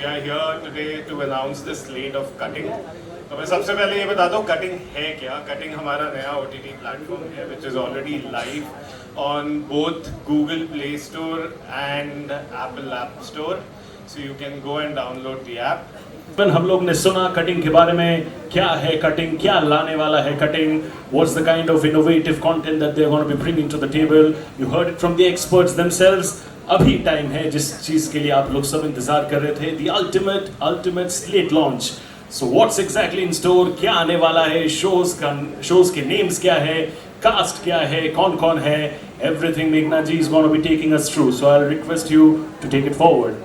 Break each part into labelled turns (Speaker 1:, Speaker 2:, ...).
Speaker 1: are here today to announce the slate of Cutting. तो मैं सबसे पहले ये बता दूँ Cutting है क्या? Cutting हमारा नया OTT platform है which is already live on both Google Play Store and Apple App Store. So you can go and download the app.
Speaker 2: हम लोग ने सुना कटिंग के बारे में, क्या है कटिंग, क्या लाने वाला है cutting, what's the kind of innovative content that they're going to be bringing to the table. You heard it from the experts themselves. अभी टाइम है जिस चीज़ के लिए आप लोग सब इंतजार कर रहे थे, the ultimate slate launch. So what's exactly in store, क्या आने वाला है, shows के names क्या है, cast क्या है, कौन है, everything Meghna ji is going to be taking us through. So I'll request you to take it forward.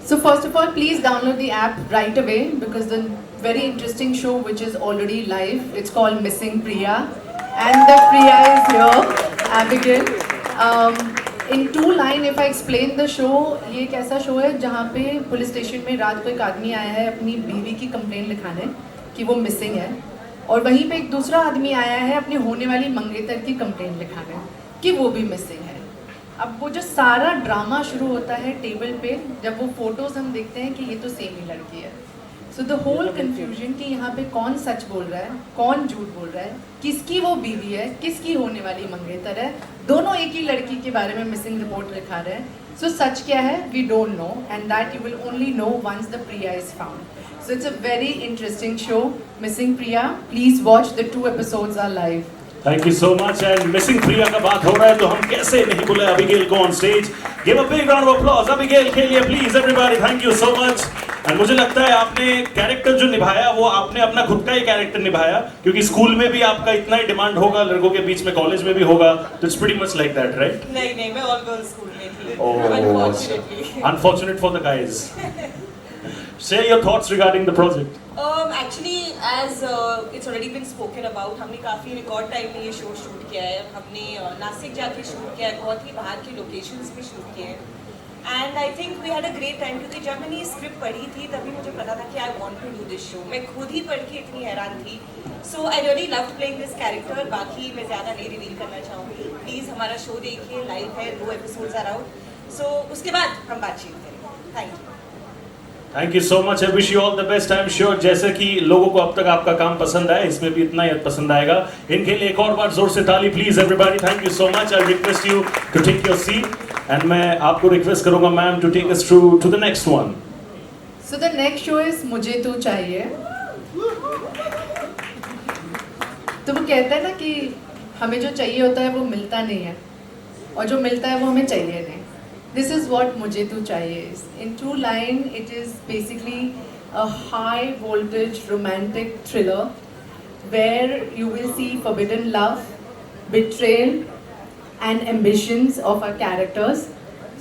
Speaker 3: So first of all, please download the app right away because the very interesting show which is already live, it's called Missing Priya, and the Priya is here, Abigail. In two line, if I explain the show, ये एक ऐसा show है जहाँ पे police station में रात को एक आदमी आया है अपनी बीवी की कंप्लेंट लिखाने कि वो मिसिंग है, और वहीं पे एक दूसरा आदमी आया है अपनी होने वाली मंगेतर की कंप्लेंट लिखाने कि वो भी मिसिंग है. अब वो जो सारा ड्रामा शुरू होता है टेबल पे जब वो फोटोज हम देखते हैं कि ये तो सेम ही लड़की है. सो द होल कन्फ्यूजन कि यहाँ पे कौन सच बोल रहा है, कौन झूठ बोल रहा है, किसकी वो बीवी है, किसकी होने वाली मंगेतर है, दोनों एक ही लड़की के बारे में मिसिंग रिपोर्ट लिखा रहे हैं. सो सच क्या है we don't know, and that you will only know once the Priya is found. So it's a very interesting show, missing Priya. Please watch, the 2 episodes are live.
Speaker 2: Thank you so much. And Missing Priya का बात हो रहा है तो हम कैसे नहीं बुले Abigail को on stage. Give a big round of applause Abigail के लिए please everybody. Thank you so much. And मुझे लगता है आपने कैरेक्टर जो निभाया वो आपने अपना खुद का ही कैरेक्टर निभाया, क्योंकि स्कूल में भी आपका इतना ही डिमांड होगा, लड़कों के बीच में कॉलेज में भी होगा, तो it's pretty much like that, right?
Speaker 4: नहीं मैं all girls स्कूल में थी.
Speaker 2: Oh, unfortunate for the guys. Share your thoughts regarding the project.
Speaker 4: Actually, as it's already been spoken about, हमने काफ़ी रिकॉर्ड टाइम में ये शो शूट किया है. हमने नासिक जाके शूट किया है, बहुत ही बाहर के लोकेशंस पे शूट किए हैं. And I think we had a great time, क्योंकि जब मैंने ये स्क्रिप्ट पढ़ी थी तभी मुझे पता था कि I want to do this show. मैं खुद ही पढ़ के इतनी हैरान थी. So I really loved playing this character. बाकी मैं ज़्यादा नहीं रिवील करना चाहूँगी. प्लीज़ हमारा शो देखिए, लाइव है, 2 episodes आर आउट. सो उसके बाद हम बातचीत करेंगे. Thank you.
Speaker 2: Thank you so much. I wish you all the best. I'm sure जैसे कि लोगों को अब तक आपका काम पसंद आया, इसमें भी इतना ही पसंद आएगा. इनके लिए एक और बार जोर से ताली please everybody. Thank you so much. I request you to take your seat. And मैं आपको रिक्वेस्ट करूँगा ma'am to take us through to the next one.
Speaker 3: So the next show is मुझे तू चाहिए. तो वो कहता है ना कि हमें जो चाहिए होता है वो मिलता नहीं है, और जो मिलता है वो हमें चाहिए नहीं. This is what मुझे तू चाहिए is. In 2 line, it is basically a high voltage romantic thriller where you will see forbidden love, betrayal, and ambitions of our characters.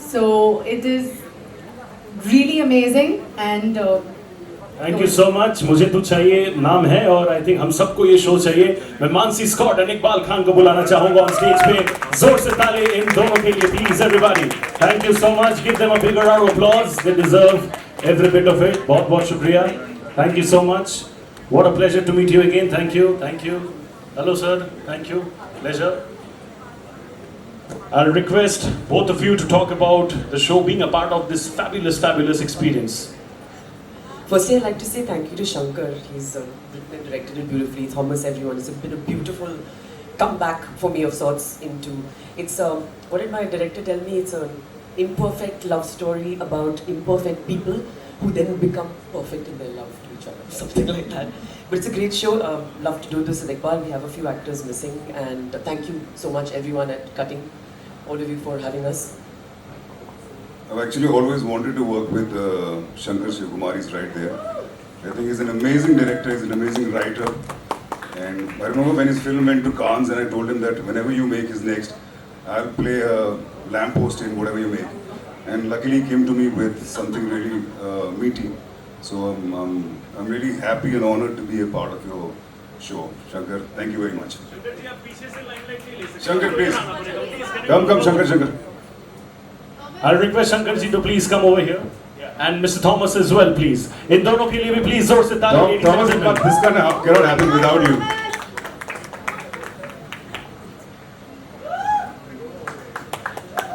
Speaker 3: So it is really amazing and
Speaker 2: Thank you so much. मुझे तू चाहिए नाम है और I think हम सबको ये show चाहिए. मैं मानसी स्कॉट और इकबाल खान को बुलाना चाहूँगा on stage पे. जोर से ताली इन दोनों के लिए please everybody. Thank you so much. Give them a bigger round of applause. They deserve every bit of it. बहुत बहुत शुक्रिया. Thank you so much. What a pleasure to meet you again. Thank you. Thank you. Hello sir. Thank you. Pleasure. I'll request both of you to talk about the show, being a part of this fabulous experience.
Speaker 5: Firstly, I'd like to say thank you to Shankar. He's written and directed it beautifully. Thomas, everyone. It's been a beautiful comeback for me of sorts into. It's what did my director tell me? It's an imperfect love story about imperfect people who then become perfect in their love to each other, something like that. But it's a great show. Love to do this with Iqbal. We have a few actors missing, and thank you so much, everyone at Cutting, all of you for having us.
Speaker 6: I've actually always wanted to work with Shankar Shivakumar. He's right there. I think he's an amazing director, he's an amazing writer. And I remember when his film went to Cannes and I told him that whenever you make his next, I'll play a lamppost in whatever you make. And luckily he came to me with something really meaty. So I'm really happy and honored to be a part of your show. Shankar, thank you very much. Shankar, please. Come, Shankar.
Speaker 2: I'll request Shankar ji to please come over here. And Mr. Thomas as well, please. इन दोनों के लिए भी please जोर से ताली.
Speaker 6: Thomas, this cannot happen without you.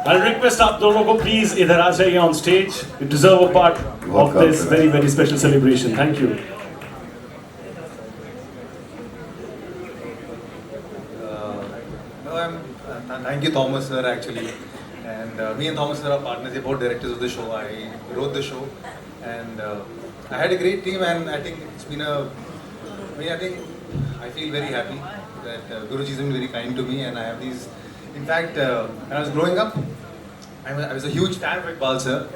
Speaker 2: I'll request आप दोनों को please इधर आ जाइए on stage. You deserve a part of this very very special celebration. Thank you.
Speaker 7: No, thank you, Thomas sir, actually. And me and Thomas sir are partners, we're both directors of the show. I wrote the show, and I had a great team, and I think it's been I feel very happy that Guruji has been very kind to me, and I have these. In fact, when I was growing up, I was a huge fan of Iqbal sir,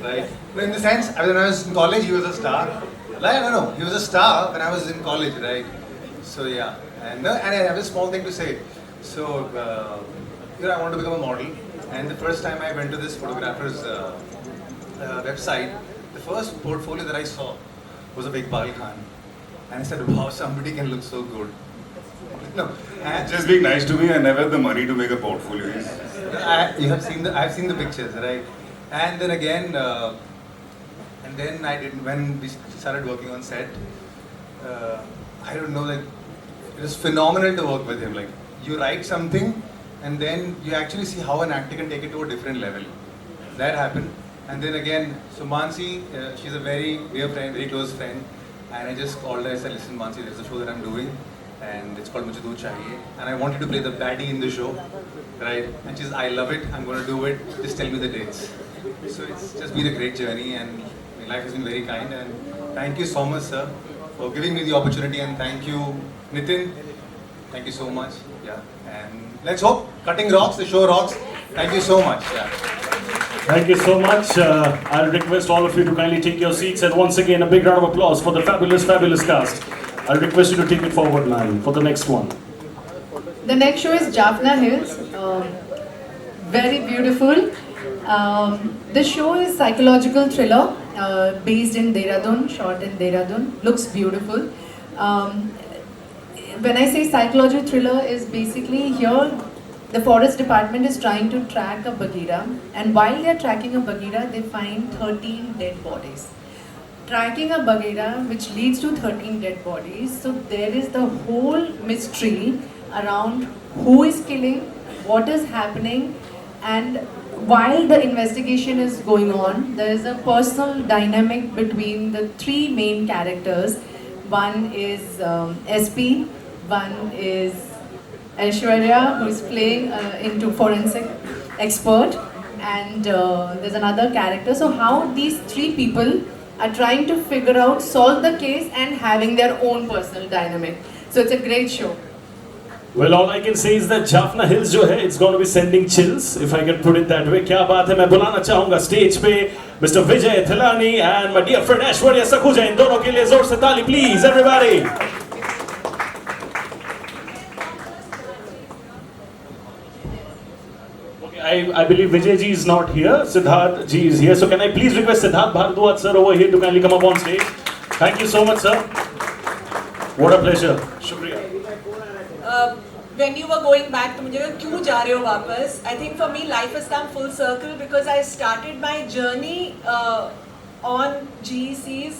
Speaker 7: right? But in the sense, when I was in college, he was a star. Like, no, he was a star when I was in college, right? So yeah, and I have a small thing to say. So, I wanted to become a model, and the first time I went to this photographer's website, the first portfolio that I saw was of Iqbal Khan, and I said, "Wow, somebody can look so good." No, and
Speaker 6: Just being nice to me, I never had the money to make a portfolio.
Speaker 7: I've seen the pictures, right? And then again, and then when we started working on set. I don't know, like it was phenomenal to work with him. Like you write something, and then you actually see how an actor can take it to a different level. That happened, and then again, so Mansi, she's a very dear friend, very close friend, and I just called her. I said, "Listen, Mansi, there's a show that I'm doing, and it's called Mujhe Do Chahiye, and I wanted to play the baddie in the show, right?" And she's, "I love it. I'm going to do it. Just tell me the dates." So it's just been a great journey, and my life has been very kind. And thank you so much, sir, for giving me the opportunity, and thank you, Nitin. Thank you so much. Yeah, and let's hope Cutting rocks, the show rocks. Thank you so much. Yeah.
Speaker 2: Thank you so much. I'll request all of you to kindly take your seats, and once again a big round of applause for the fabulous cast. I'll request you to take it forward, man, for the next one.
Speaker 3: The next show is Jaffna Hills. Very beautiful. This show is psychological thriller based in Dehradun, shot in Dehradun. Looks beautiful. When I say psychological thriller, is basically here the forest department is trying to track a Bagheera, and while they are tracking a Bagheera, they find 13 dead bodies. Tracking a Bagheera, which leads to 13 dead bodies. So there is the whole mystery around who is killing, what is happening, and while the investigation is going on, there is a personal dynamic between the three main characters. One is SP, one is Aishwarya, who is playing into forensic expert, and there's another character. So how these three people are trying to figure out, solve the case, and having their own personal dynamic. So it's a great show.
Speaker 2: Well, all I can say is that Jaffna Hills जो है, it's going to be sending chills, if I can put it that way. क्या बात है, मैं बुलाना चाहूँगा stage पे Mr. Vijay Thilani and my dear friend Aishwarya Sakhuja. इन दोनों के लिए जोर से ताली, please, everybody. Okay, I believe Vijay ji is not here. Siddharth ji is here. So can I please request Siddharth Bhardwaj sir over here to kindly come up on stage? Thank you so much, sir. What a pleasure. Shukriya.
Speaker 4: When you were going back to मुझे क्यों जा रहे हो वापस? I think for me life has come full circle because I started my journey on GECs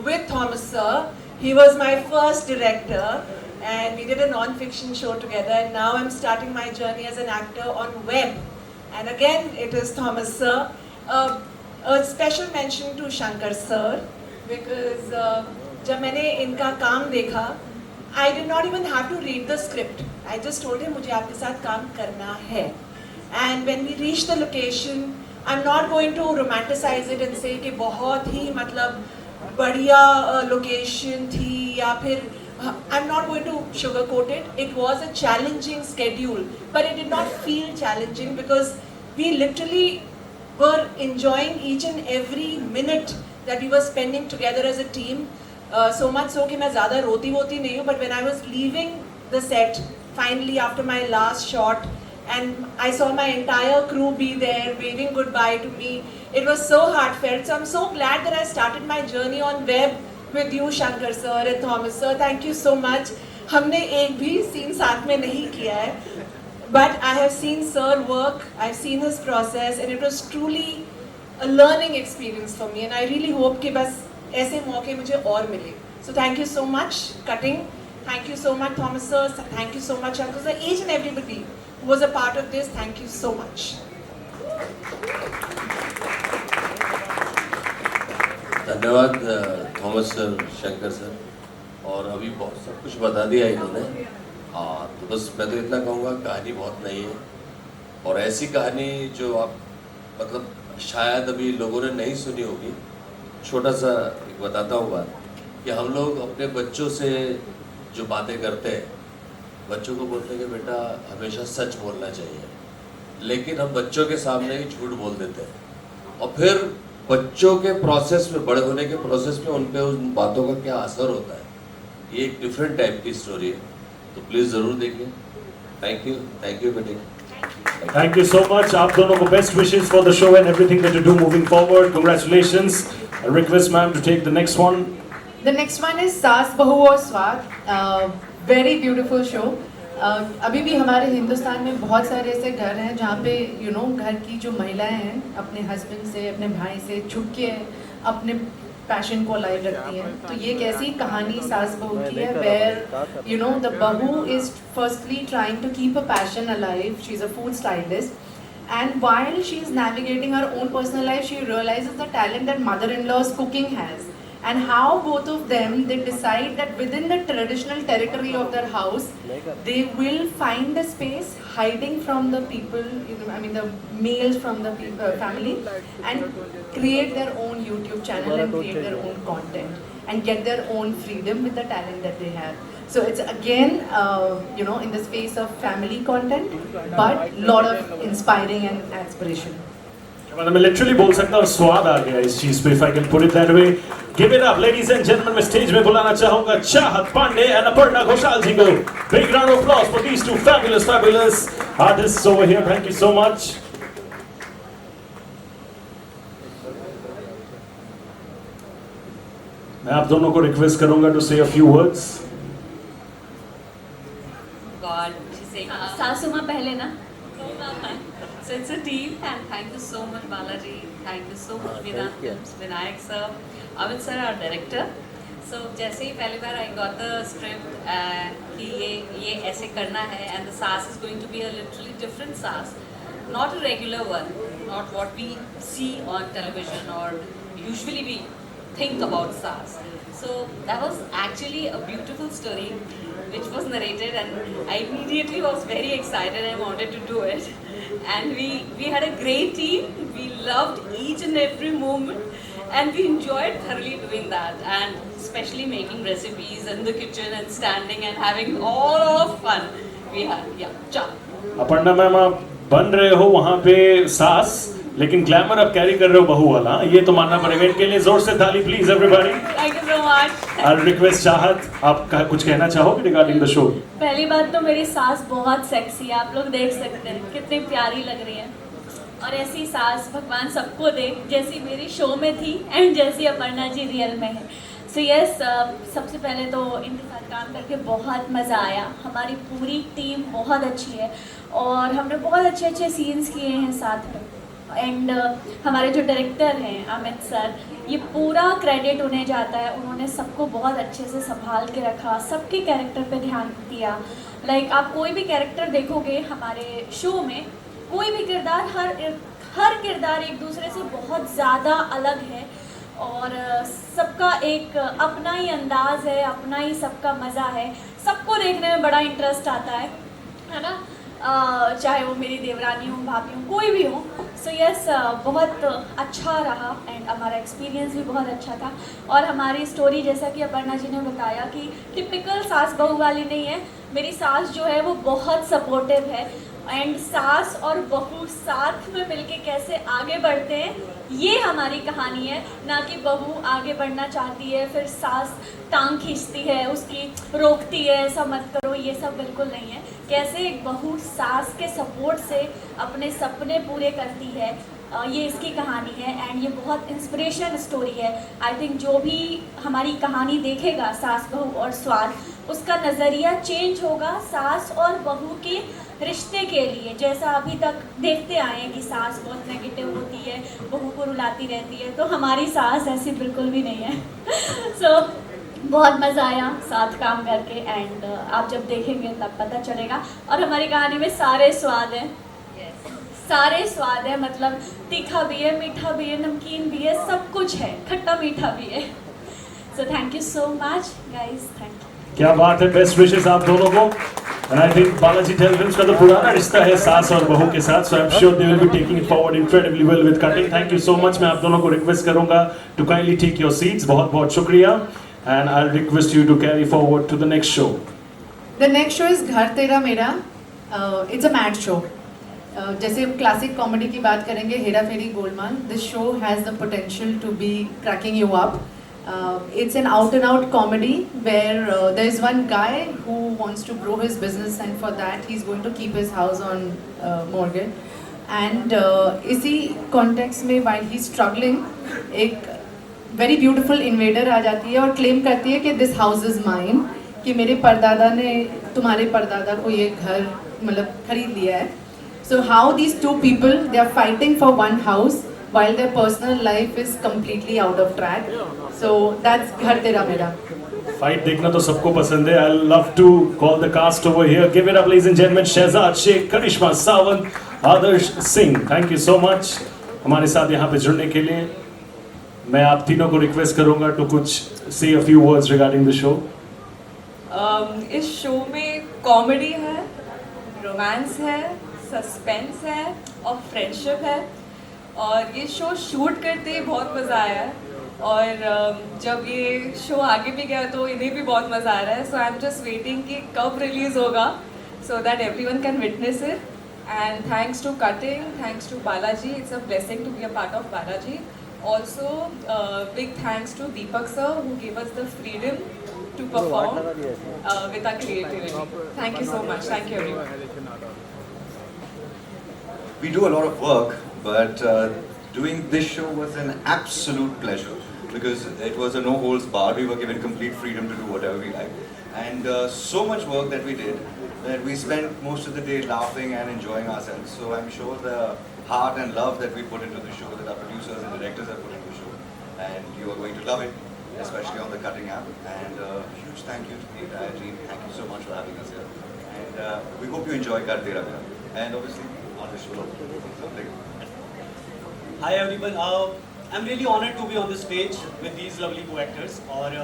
Speaker 4: with Thomas sir. He was my first director, and we did a non-fiction show together. And now I'm starting my journey as an actor on web, and again it is Thomas sir. A special mention to Shankar sir because जब मैंने इनका काम देखा, I did not even have to read the script. I just told him मुझे आपके साथ काम करना है. And when we reached the location, I'm not going to romanticize it and say कि बहुत ही मतलब बढ़िया location थी या फिर I'm not going to sugarcoat it. It was a challenging schedule, but it did not feel challenging because we literally were enjoying each and every minute that we were spending together as a team. So much so कि मैं ज़्यादा रोती नहीं हूँ, but when I was leaving the set finally after my last shot and I saw my entire crew be there waving goodbye to me, it was so heartfelt. So I'm so glad that I started my journey on web with you, Shankar sir and Thomas sir. Thank you so much. हमने एक भी scene साथ में नहीं किया है, but I have seen sir work, I've seen his process, and it was truly a learning experience for me. And I really hope कि बस ऐसे मौके मुझे और मिले. So thank you so much, Cutting. Thank you so much, Thomas sir. Thank you so much, Shankar sir. Each and everybody who was a part of this, thank you so much.
Speaker 8: धन्यवाद Thomas sir, Shankar sir, और अभी बहुत सब कुछ बता दिया इन्होंने। तो बस मैं तो इतना कहूँगा, कहानी बहुत नई है और ऐसी कहानी जो आप मतलब शायद अभी लोगों ने नहीं सुनी होगी। छोटा सा एक बताता हूँ बात, कि हम लोग अपने बच्चों से जो बातें करते हैं, बच्चों को बोलते हैं कि बेटा हमेशा सच बोलना चाहिए, लेकिन हम बच्चों के सामने ही झूठ बोल देते हैं और फिर बच्चों के प्रोसेस में, बड़े होने के प्रोसेस में उन पे उन बातों का क्या असर होता है, ये एक डिफरेंट टाइप की स्टोरी है। तो प्लीज़ ज़रूर देखिए। थैंक यू बेटे।
Speaker 2: Thank you so much. आप दोनों को best wishes for the show and everything that you do moving forward. Congratulations. I request ma'am to take the next one.
Speaker 3: The next one is सास बहू और स्वाद. Very beautiful show. अभी भी हमारे हिंदुस्तान में बहुत सारे ऐसे घर हैं जहाँ पे घर की जो महिलाएं हैं अपने हस्बैंड से, अपने भाई से छुप के अपने पैशन को अलाइव रखती हैं. तो ये एक ऐसी कहानी सास बहू की है where the बहू is firstly trying to keep a passion alive. She's a food stylist, and while she's navigating her own personal life, she realizes the talent that mother-in-law's cooking has, and how both of them, they decide that within the traditional territory of their house, they will find a space hiding from the people, the males from the family, and create their own YouTube channel and create their own content and get their own freedom with the talent that they have. So it's again, in the space of family content, but lot of inspiring and aspiration.
Speaker 2: मतलब मैं literally बोल सकता हूँ स्वाद आ गया इस चीज पे, if I can put it that way. Give it up, ladies and gentlemen. मैं स्टेज में बुलाना चाहूँगा चाहत पांडे and अपर्णा घोषाल जी को. Big round of applause for these two fabulous artists over here. Thank you so much. मैं आप दोनों को रिक्वेस्ट करूँगा to say a few words.
Speaker 9: God, she's saying सासू माँ पहले ना. So it's a team, and thank you so much Balaji, thank you so much Vedant Films, Vinayak sir, Amit sir, our director. So जैसे ही पहली बार I got the script कि ये ऐसे करना है, and the sass is going to be a literally different sass, not a regular one, not what we see on television or usually we think about sass. So that was actually a beautiful story which was narrated, and I immediately was very excited and wanted to do it. And we had a great team. We loved each and every moment, and we enjoyed thoroughly doing that, and especially making recipes in the kitchen and standing and having all of fun we had.
Speaker 2: Aparna ma'am, आप बन रहे हो वहाँ पे सास, लेकिन glamour आप carry कर रहे हो बहू वाला, ये तो मानना पड़ेगा. इनके लिए जोर से ताली please everybody.
Speaker 9: Thank you so much.
Speaker 2: I'll request चाहत, आप कुछ कहना चाहोगे रिगार्डिंग द शो?
Speaker 10: पहली बात तो मेरी सास बहुत सेक्सी है, आप लोग देख सकते हैं कितनी प्यारी लग रही है, और ऐसी सास भगवान सबको दे जैसी मेरी शो में थी एंड जैसी अपर्णा जी रियल में है. सो यस, सबसे पहले तो इनके साथ काम करके बहुत मज़ा आया. हमारी पूरी टीम बहुत अच्छी है और हमने बहुत अच्छे अच्छे सीन्स किए हैं साथ में. एंड हमारे जो डायरेक्टर हैं अमित सर, ये पूरा क्रेडिट उन्हें जाता है. उन्होंने सबको बहुत अच्छे से संभाल के रखा, सबके कैरेक्टर पे ध्यान दिया. लाइक आप कोई भी कैरेक्टर देखोगे हमारे शो में, कोई भी किरदार, हर किरदार एक दूसरे से बहुत ज़्यादा अलग है और सबका एक अपना ही अंदाज है, अपना ही सबका मज़ा है. सबको देखने में बड़ा इंटरेस्ट आता है ना, चाहे वो मेरी देवरानी हो, भाभी हो, कोई भी हो. सो यस, बहुत अच्छा रहा एंड हमारा एक्सपीरियंस भी बहुत अच्छा था. और हमारी स्टोरी, जैसा कि अपर्णा जी ने बताया, कि टिपिकल सास बहू वाली नहीं है. मेरी सास जो है वो बहुत सपोर्टिव है एंड सास और बहू साथ में मिलके कैसे आगे बढ़ते हैं, ये हमारी कहानी है. ना कि बहू आगे बढ़ना चाहती है फिर सास टांग खींचती है, उसकी रोकती है, ऐसा मत करो, ये सब बिल्कुल नहीं है. कैसे एक बहू सास के सपोर्ट से अपने सपने पूरे करती है, ये इसकी कहानी है एंड ये बहुत इंस्पिरेशन स्टोरी है. आई थिंक जो भी हमारी कहानी देखेगा सास बहू और स्वाद, उसका नज़रिया चेंज होगा सास और बहू के रिश्ते के लिए. जैसा अभी तक देखते आए हैं कि सास बहुत नेगेटिव होती है, बहू को रुलाती रहती है, तो हमारी सास ऐसी बिल्कुल भी नहीं है. सो बहुत मज़ा आया साथ काम करके एंड आप जब देखेंगे तब पता चलेगा. और हमारी कहानी में सारे स्वाद हैं, सारे स्वाद है, मतलब तीखा भी है, मीठा भी है, नमकीन भी है, सब कुछ है, खट्टा मीठा भी है. So thank you so much guys, thank you.
Speaker 2: क्या बात है, बेस्ट विशेस आप दोनों को. And I think Balaji telefilms का तो पुराना रिश्ता है सास और बहू के साथ, so I'm sure they will be taking it forward incredibly well with cutting. Thank you so much. मैं आप दोनों को रिक्वेस्ट करूंगा to kindly take your seats. बहुत बहुत शुक्रिया. And I'll request you to carry forward to the next show.
Speaker 3: The next show is घर तेरा मेरा. It's a mad show. जैसे क्लासिक कॉमेडी की बात करेंगे, हेरा फेरी Golmaal. This show has the potential to be cracking you up. It's an out-and-out comedy where there is one guy who wants to grow his business, and for that he's going to keep his house on mortgage. And इसी context में while he's struggling, एक very beautiful invader आ जाती है और claim करती है कि this house is mine, कि मेरे परदादा ने तुम्हारे परदादा को ये घर मतलब खरीद लिया है. So how these two people, they are fighting for one house while their personal life is completely out of track. So that's घर तेरा मेरा.
Speaker 2: फाइट देखना तो सबको पसंद है. I love to call the cast over here. Give it up, ladies and gentlemen. Shahzad Sheikh, Karishma Sawant, Adarsh Singh. Thank you so much हमारे साथ यहाँ पे जुड़ने के लिए. मैं आप तीनों को रिक्वेस्ट करूँगा to कुछ say a few words regarding the show.
Speaker 4: इस शो में कॉमेडी है, रोमांस है, सस्पेंस है और फ्रेंडशिप है. और ये शो शूट करते ही बहुत मज़ा आया है, और जब ये शो आगे भी गया तो इन्हें भी बहुत मज़ा आ रहा है. So I am just waiting कि कब रिलीज़ होगा so that everyone can witness it. And thanks to cutting, thanks to Balaji. It's a blessing to be a part of Balaji. Also big thanks to Deepak sir who give us the freedom to perform with our creativity. Thank you so much. Thank you everyone.
Speaker 11: We do a lot of work, but doing this show was an absolute pleasure because it was a no holds barred. We were given complete freedom to do whatever we like, and so much work that we did that we spent most of the day laughing and enjoying ourselves. So I'm sure the heart and love that we put into the show, that our producers and directors have put into the show, and you are going to love it, especially on the cutting app. And huge thank you to the entire team. Thank you so much for having us here, and we hope you enjoy Kar Tera Mera, and obviously on the show something.
Speaker 12: Hi everyone, I'm really honored to be on the stage with these lovely co-actors. और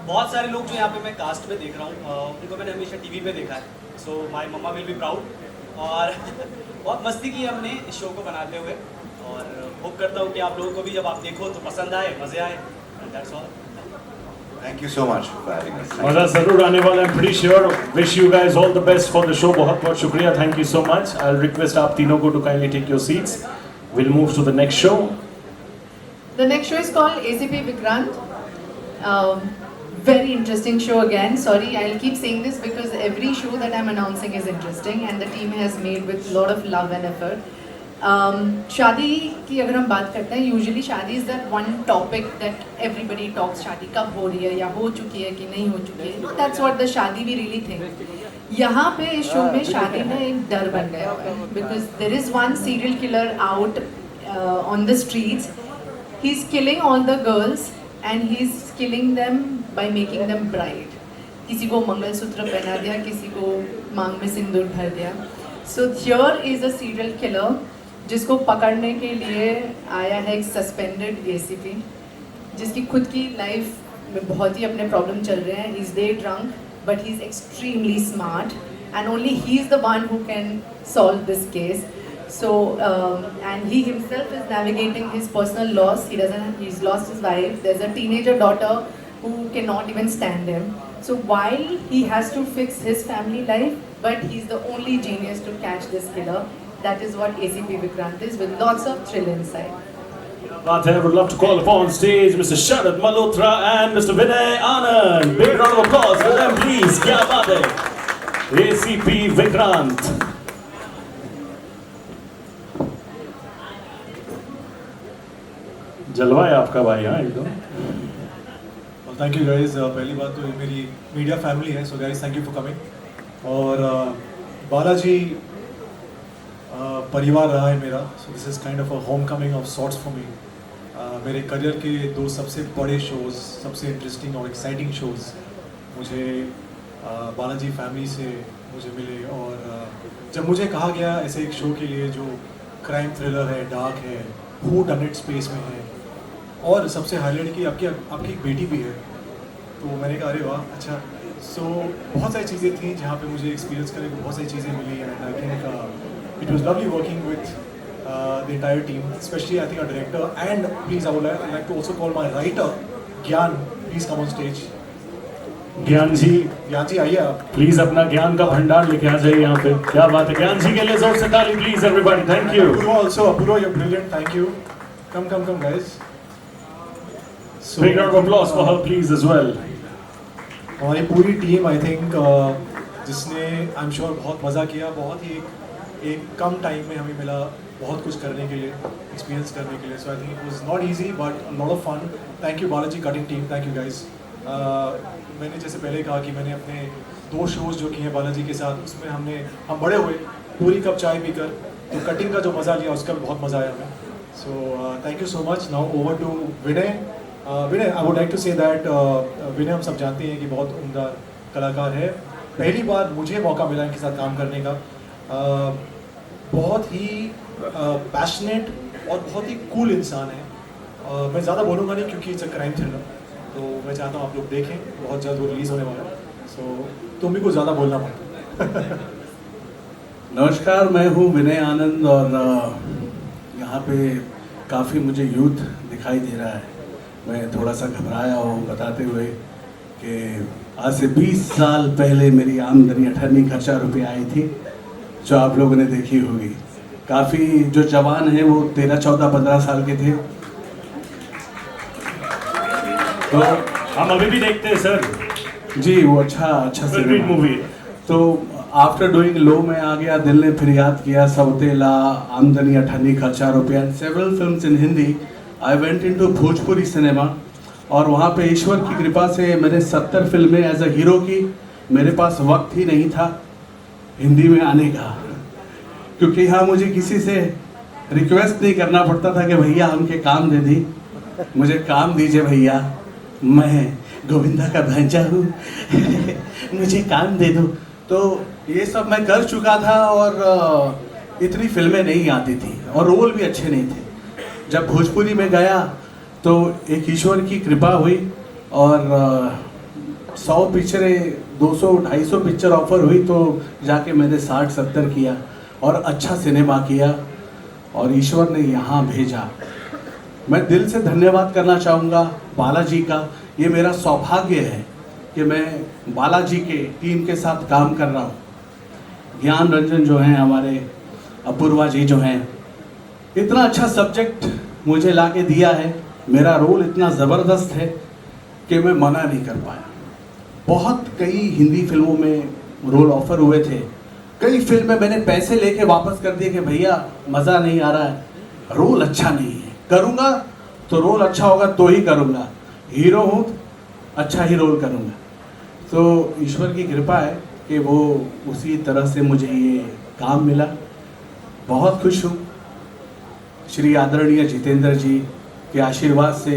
Speaker 12: बहुत सारे लोग जो यहाँ पे मैं cast में देख रहा हूँ, उनको मैंने हमेशा टीवी पे देखा है. So my mama will be proud. और बहुत मस्ती की हमने इस शो को बनाते हुए, और होप करता हूँ कि आप लोगों को भी जब आप देखो तो पसंद आए, मज़े आए. And that's all.
Speaker 11: Thank you so much for having us.
Speaker 2: मज़ा ज़रूर आने वाला है. I'm pretty sure. Wish you guys all the best for the show. बहुत बहुत शुक्रिया. Thank you so much. I'll request आप तीनों को to kindly take your seats. We'll move to the next show.
Speaker 3: The next show is called ACP Vikrant. Very interesting show again. Sorry, I'll keep saying this because every show that I'm announcing is interesting and the team has made with a lot of love and effort. शादी की अगर हम बात करते हैं, usually शादी is that one topic that everybody talks. शादी कब हो रही है या हो चुकी है कि नहीं हो चुकी है, दैट्स व्हाट द शादी वी रियली थिंक. यहाँ पे इस शो में शादी में एक डर बन गया हुआ है because there is one serial killer out on the streets. He is killing all the girls and he is killing them by making them bride. किसी को मंगलसूत्र पहना दिया, किसी को मांग में सिंदूर भर दिया. So here is a serial killer जिसको पकड़ने के लिए आया है एक सस्पेंडेड एसीपी, जिसकी खुद की लाइफ में बहुत ही अपने प्रॉब्लम चल रहे हैं. He is day drunk but he is extremely smart and only he is the one who can solve this case. So and he himself is navigating his personal loss. He's lost his wife. There's a teenager daughter who cannot even stand him. So while he has to fix his family life, but he's the only genius to catch this killer. That is what ACP Vikrant is, with lots of thrill inside.
Speaker 2: But I would love to call upon stage Mr. Sharad Malhotra and Mr. Vinay Anand. Big round of applause for them, please. क्या बात है? ACP Vikrant. जलवा है आपका भाई, हाँ एकदम.
Speaker 13: Thank you guys. पहली बात तो ये मेरी मीडिया फैमिली है, so guys thank you for coming. और बालाजी परिवार रहा है मेरा, so this is kind of a home coming of sorts for me. मेरे करियर के दो सबसे बड़े शोज़, सबसे इंटरेस्टिंग और एक्साइटिंग शोज़ मुझे बालाजी फैमिली से मुझे मिले. और जब मुझे कहा गया ऐसे एक शो के लिए जो क्राइम थ्रिलर है, डार्क है, हू डन इट स्पेस में है, और सबसे हाईलाइट की आपकी आपकी एक बेटी भी है। तो मैंने कहा अरे वाह अच्छा। सो बहुत सारी चीज़ें थी जहाँ पे मुझे एक्सपीरियंस करने को बहुत सारी चीज़ें मिली, and I think it was lovely working with the entire team, specially I think a director, and please I would like to also call my writer Gyan, please come on stage.
Speaker 2: Gyan ji
Speaker 13: आइए आप।
Speaker 2: Please अपना ज्ञान का भंडार लेके आ जाइए यहाँ पे। क्या बात है, ज्ञान जी के लिए जोर से ताली please everybody. Thank you.
Speaker 13: Apurva, you're brilliant. Thank you. Come, guys.
Speaker 2: Big round of applause for her, please, as well.
Speaker 13: हमारी पूरी टीम आई थिंक जिसने आई एम श्योर बहुत मज़ा किया, बहुत ही एक कम टाइम में हमें मिला बहुत कुछ करने के लिए, एक्सपीरियंस करने के लिए। So I think it was not easy but a lot of fun. Thank you Balaji cutting team, thank you guys. मैंने जैसे पहले कहा कि मैंने अपने 2 शोज़ जो किए हैं बालाजी के साथ, उसमें हम बड़े हुए पूरी कप चाय पीकर, तो कटिंग का जो मज़ा लिया उसका भी बहुत मज़ा आया हमें। So thank you so much. Now over to Vinay. Vinay, I would like to say that Vinay हम सब जानते हैं कि बहुत उम्दा कलाकार है। पहली बार मुझे मौका मिला इनके साथ काम करने का। बहुत ही पैशनेट और बहुत ही कूल इंसान है। मैं ज़्यादा बोलूँगा नहीं क्योंकि इट्स अ क्राइम थ्रिलर, तो मैं चाहता हूँ आप लोग देखें, बहुत जल्द वो रिलीज़ होने वाला है। सो तुम भी कुछ ज़्यादा बोलना मत।
Speaker 14: नमस्कार, मैं हूँ विनय आनंद और यहाँ पे काफ़ी मुझे यूथ दिखाई दे रहा है। मैं थोड़ा सा घबराया हूँ बताते हुए कि आज से 20 साल पहले मेरी आमदनी 18 खर्चा रुपये आई थी, जो आप लोगों ने देखी होगी। काफ़ी जो जवान हैं वो 13, 14, 15 साल के थे।
Speaker 2: तो हम अभी भी देखते हैं सर
Speaker 14: जी, वो अच्छा सिनेमा
Speaker 2: मूवी।
Speaker 14: तो आफ्टर डूइंग लो में आ गया, दिल ने फिर याद किया, सौतेला, आमदनी 18 खर्चा रुपया, and several films in Hindi. I went into Bhojpuri cinema और वहाँ पे ईश्वर की कृपा से मैंने 70 फिल्में एज अ हीरो की। मेरे पास वक्त ही नहीं था हिंदी में आने का, क्योंकि यहाँ मुझे किसी से रिक्वेस्ट नहीं करना पड़ता था कि भैया हमके काम दे दी, मुझे काम दीजिए भैया, मैं गोविंदा का भांजा हूँ मुझे काम दे दो। तो ये सब मैं कर चुका था और इतनी फिल्में नहीं आती थी और रोल भी अच्छे नहीं थे। जब भोजपुरी में गया तो एक ईश्वर की कृपा हुई और 100 पिक्चरें, 200, 250 पिक्चर ऑफर हुई, तो जाके मैंने 60-70 किया और अच्छा सिनेमा किया और ईश्वर ने यहाँ भेजा। मैं दिल से धन्यवाद करना चाहूँगा बालाजी का। ये मेरा सौभाग्य है कि मैं बालाजी के टीम के साथ काम कर रहा हूँ। ज्ञान रंजन जो हैं हमारे, अपूर्वा जी जो हैं, इतना अच्छा सब्जेक्ट मुझे लाके दिया है। मेरा रोल इतना ज़बरदस्त है कि मैं मना नहीं कर पाया। बहुत कई हिंदी फिल्मों में रोल ऑफर हुए थे, कई फिल्में मैंने पैसे लेके वापस कर दिए कि भैया मज़ा नहीं आ रहा है, रोल अच्छा नहीं है, करूँगा तो रोल अच्छा होगा तो ही करूँगा, हीरो हूँ अच्छा ही रोल करूँगा। तो ईश्वर की कृपा है कि वो उसी तरह से मुझे ये काम मिला। बहुत खुश हूँ श्री आदरणीय जितेंद्र जी के आशीर्वाद से।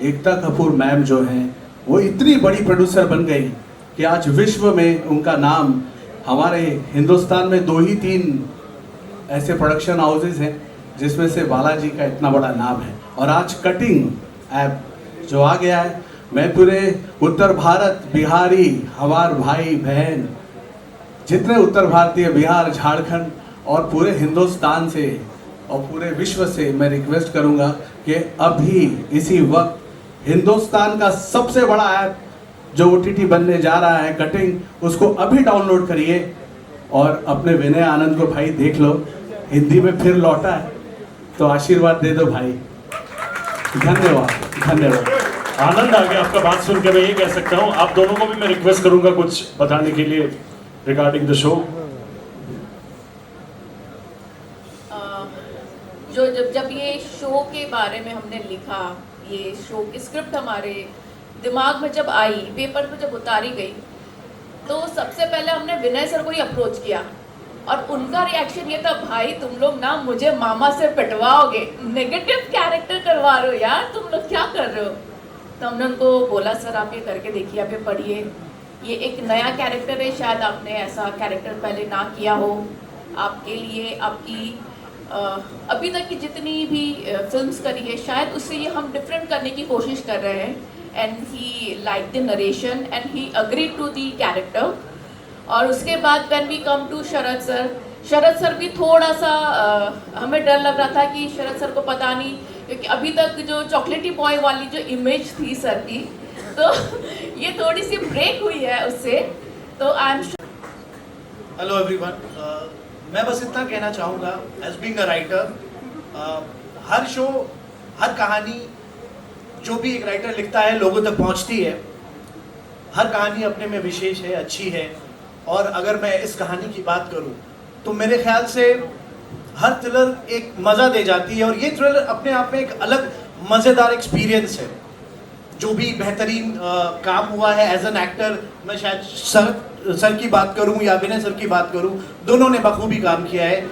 Speaker 14: एकता कपूर मैम जो हैं वो इतनी बड़ी प्रोड्यूसर बन गई कि आज विश्व में उनका नाम, हमारे हिंदुस्तान में 2 ही 3 ऐसे प्रोडक्शन हाउसेस हैं जिसमें से बालाजी का इतना बड़ा नाम है। और आज कटिंग ऐप जो आ गया है, मैं पूरे उत्तर भारत, बिहारी, हमारे भाई बहन जितने उत्तर भारतीय, बिहार, झारखंड और पूरे हिंदुस्तान से और पूरे विश्व से मैं रिक्वेस्ट करूंगा कि अभी इसी वक्त हिंदुस्तान का सबसे बड़ा ऐप जो OTT बनने जा रहा है कटिंग, उसको अभी डाउनलोड करिए और अपने विनय आनंद को भाई देख लो। हिंदी में फिर लौटा है तो आशीर्वाद दे दो भाई। धन्यवाद, धन्यवाद।
Speaker 2: आनंद आ गया आपका बात सुन के। मैं ये कह सकता हूँ, आप दोनों को भी मैं रिक्वेस्ट करूंगा कुछ बताने के लिए रिगार्डिंग द शो।
Speaker 3: जब ये शो के बारे में हमने लिखा, ये शो की स्क्रिप्ट हमारे दिमाग में जब आई, पेपर पे जब उतारी गई, तो सबसे पहले हमने विनय सर को ही अप्रोच किया और उनका रिएक्शन ये था, भाई तुम लोग ना मुझे मामा से पिटवाओगे, नेगेटिव कैरेक्टर करवा रहे हो यार, तुम लोग क्या कर रहे हो। तो हमने उनको बोला सर आप ये करके देखिए, आप ये पढ़िए, ये एक नया कैरेक्टर है, शायद आपने ऐसा कैरेक्टर पहले ना किया हो, आपके लिए, आपकी
Speaker 15: अभी तक की जितनी भी फिल्म्स करी है शायद उससे ये हम डिफरेंट करने की कोशिश कर रहे हैं. And he like the narration and he agreed to the character. और उसके बाद when we come to Sharad sir भी थोड़ा सा हमें डर लग रहा था कि शरद सर को पता नहीं, क्योंकि अभी तक जो चॉकलेटी बॉय वाली जो इमेज थी सर की, तो ये थोड़ी सी ब्रेक हुई है उससे. तो आई एम
Speaker 12: हेलो एवरीवन, मैं बस इतना कहना चाहूँगा एज बीइंग अ राइटर, हर शो, हर कहानी जो भी एक राइटर लिखता है लोगों तक पहुँचती है. हर कहानी अपने में विशेष है, अच्छी है. और अगर मैं इस कहानी की बात करूँ तो मेरे ख्याल से हर थ्रिलर एक मज़ा दे जाती है, और ये थ्रिलर अपने आप में एक अलग मज़ेदार एक्सपीरियंस है. जो भी बेहतरीन काम हुआ है एज एन एक्टर, मैं शायद सर की बात करूं या विनय सर की बात करूं, दोनों ने बखूबी काम किया है.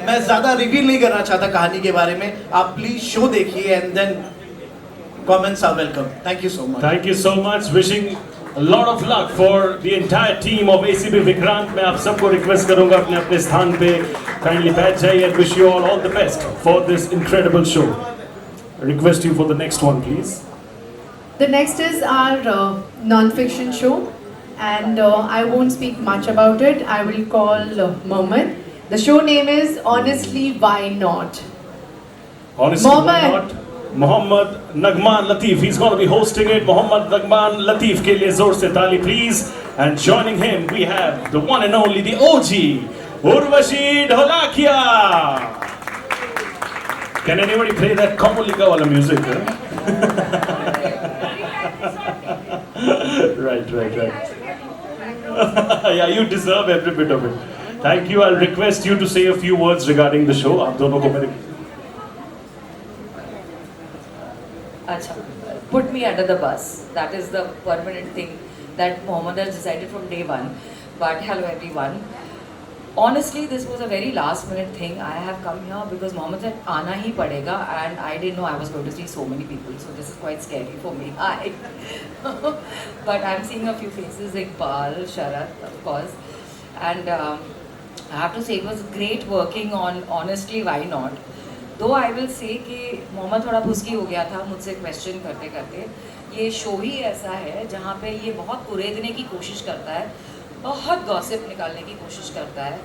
Speaker 12: मैं ज़्यादा रिवील नहीं करना चाहता कहानी के बारे में. आप प्लीज़ शो देखिए and then comments are welcome. Thank you so much.
Speaker 2: Thank you so much. Wishing a lot of luck for the entire team of ACB Vikrant. मैं आप सबको रिक्वेस्ट करूंगा अपने अपने स्थान पे kindly बैठ जाइए and wish you all the best for this incredible show. I request you for the next one, please.
Speaker 3: The next is our non-fiction show, and I won't speak much about it. I will call Mohammed. The show name is Honestly Why Not.
Speaker 2: Honestly, why not? Mohammad Nagman Latif. He's going to be hosting it. Mohammad Nagman Latif ke liye zor se taali please. And joining him we have the one and only, the OG, Urvashi Dholakia. Can anybody play that Kamalika wala music? Right. Yeah, you deserve every bit of it. Thank you. I'll request you to say a few words regarding the show. आप दोनों को मेरे
Speaker 16: अच्छा, put me under the bus. That is the permanent thing that Mohammed has decided from day one. But hello everyone. Honestly, this was a very last minute thing. I have come here because Mohammed said आना ही पड़ेगा, and I didn't know I was going to see so many people. So this is quite scary for me. But I'm seeing a few faces, Iqbal, Sharat, of course. And I have to say it was great working on Honestly Why Not. दो I will say कि मोहम्मद थोड़ा भुसकी हो गया था मुझसे question करते करते. ये शो ही ऐसा है जहाँ पे ये बहुत कुरेदने की कोशिश करता है, बहुत गॉसिप निकालने की कोशिश करता है.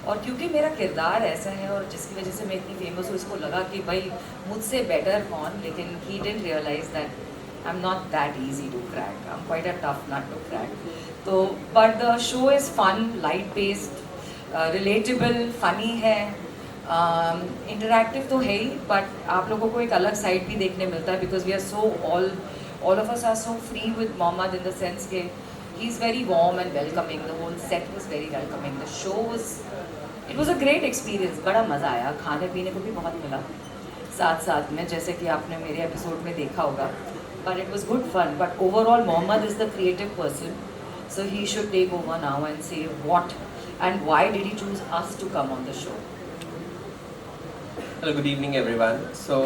Speaker 16: और क्योंकि मेरा किरदार ऐसा है और जिसकी वजह से मैं इतनी फेमस हूँ, इसको लगा कि भाई मुझसे बेटर कौन. लेकिन he didn't realise that I am not that easy to crack. I am quite a tough nut to crack. तो but the show is fun, light based, relatable, funny है, इंटरैक्टिव तो है ही, बट आप लोगों को एक अलग साइड भी देखने मिलता है because we are so all of us are so free with Mohammed in the sense that he's very warm and welcoming. The whole set was very welcoming. The show was a great experience. बड़ा मज़ा आया, खाने पीने को भी बहुत मिला साथ साथ में, जैसे कि आपने मेरे एपिसोड में देखा होगा. But it was good fun. But overall, Mohammed is the creative person, so he should take over now and say what and why did he choose us to come on the show.
Speaker 17: Hello, good evening everyone. So,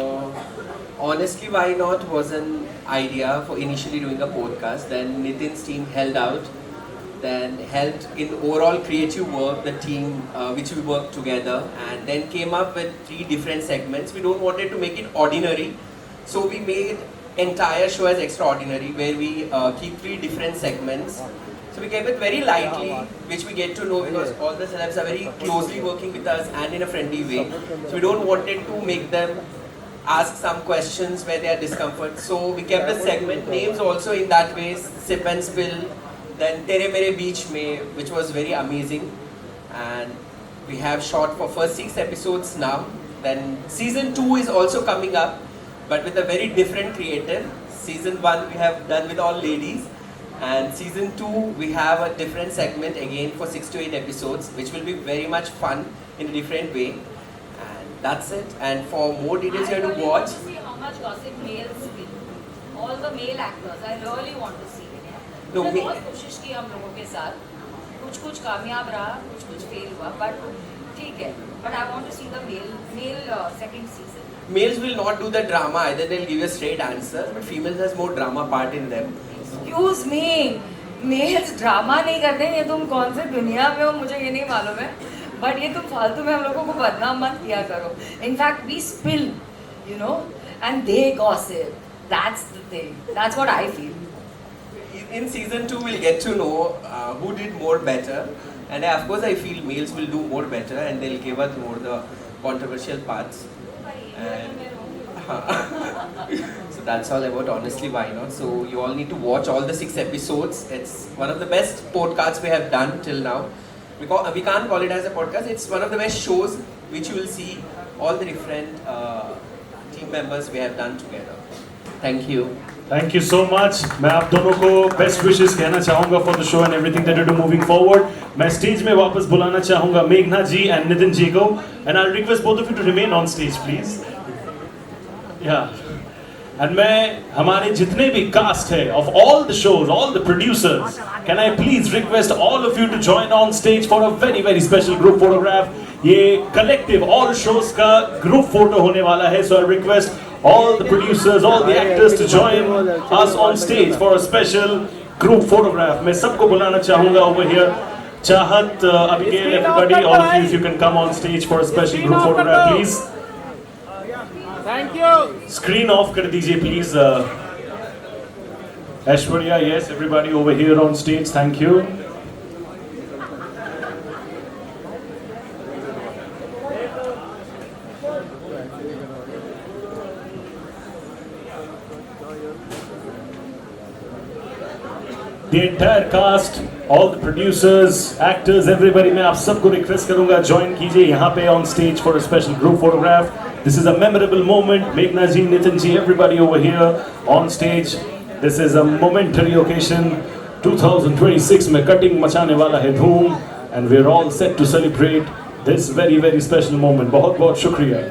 Speaker 17: Honestly Why Not was an idea for initially doing a podcast. Then Nitin's team held out, then helped in overall creative work, the team which we worked together, and then came up with 3 different segments. We don't wanted to make it ordinary, so we made entire show as extraordinary, where we keep 3 different segments. So we kept it very lightly, which we get to know because all the celebs are very closely working with us and in a friendly way. So we don't wanted to make them ask some questions where they are discomfort. So we kept the segment names also in that way, Sip and Spill, then Tere Mere Beach Mein, which was very amazing. And we have shot for first 6 episodes now. Then season 2 is also coming up, but with a very different creator. Season 1 we have done with all ladies. And season 2 we have a different segment again for 6 to 8 episodes, which will be very much fun in a different way. And that's it. And for more details you have to watch.
Speaker 16: I really want to see how much gossip males will. All the male actors, I really want to see it.
Speaker 17: No,
Speaker 16: मैंने बहुत कोशिश की हम लोगों के साथ, कुछ कामयाब रहा, कुछ फेल हुआ, but ठीक है. But I want to see the male second season.
Speaker 17: Males will not do the drama either. They'll give you straight answers, but females has more drama part in them.
Speaker 16: Excuse me, males drama नहीं करते. ये तुम कौन से दुनिया में हो मुझे ये नहीं मालूम है. बट ये तुम फालतू में हम लोगों को बदनाम मत किया करो. In fact we spill, you know, and they gossip. That's the thing. That's what I feel.
Speaker 17: In season 2 we'll get to know who did more better, and of course I feel males will do more better and they'll give us more the controversial parts, and so that's all about Honestly Why Not. So you all need to watch all the 6 episodes. It's one of the best podcasts we have done till now. Because we can't call it as a podcast, it's one of the best shows which you will see all the different team members we have done together. Thank you.
Speaker 2: Thank you so much. मैं आप दोनों को best wishes कहना चाहूँगा for the show and everything that you do moving forward. मैं stage में वापस बुलाना चाहूँगा मेघना जी and नितिन जी को, and I'll request both of you to remain on stage, please. Yeah. And मैं हमारे जितने भी cast है of all the shows, all the producers, can I please request all of you to join on stage for a very very special group photograph. ये collective all shows का group photo होने वाला है, so I request all the producers, all the actors to join us on stage for a special group photograph. मैं सबको बुलाना चाहूँगा over here. Chahat, Abigail, everybody, all of you, if you can come on stage for a special group photograph, please.
Speaker 18: Thank you.
Speaker 2: Screen off कर दीजिए, please. Aishwarya, yes, everybody over here on stage, thank you. The entire cast, all the producers, actors, everybody, मैं आप सबको request करूंगा join कीजिए यहाँ पे on stage for a special group photograph. This is a memorable moment. Meghna ji, Nitin ji, everybody over here on stage. This is a momentary occasion. 2026 में cutting मचाने वाला है धूम, and we're all set to celebrate this very very special moment. बहुत बहुत शुक्रिया.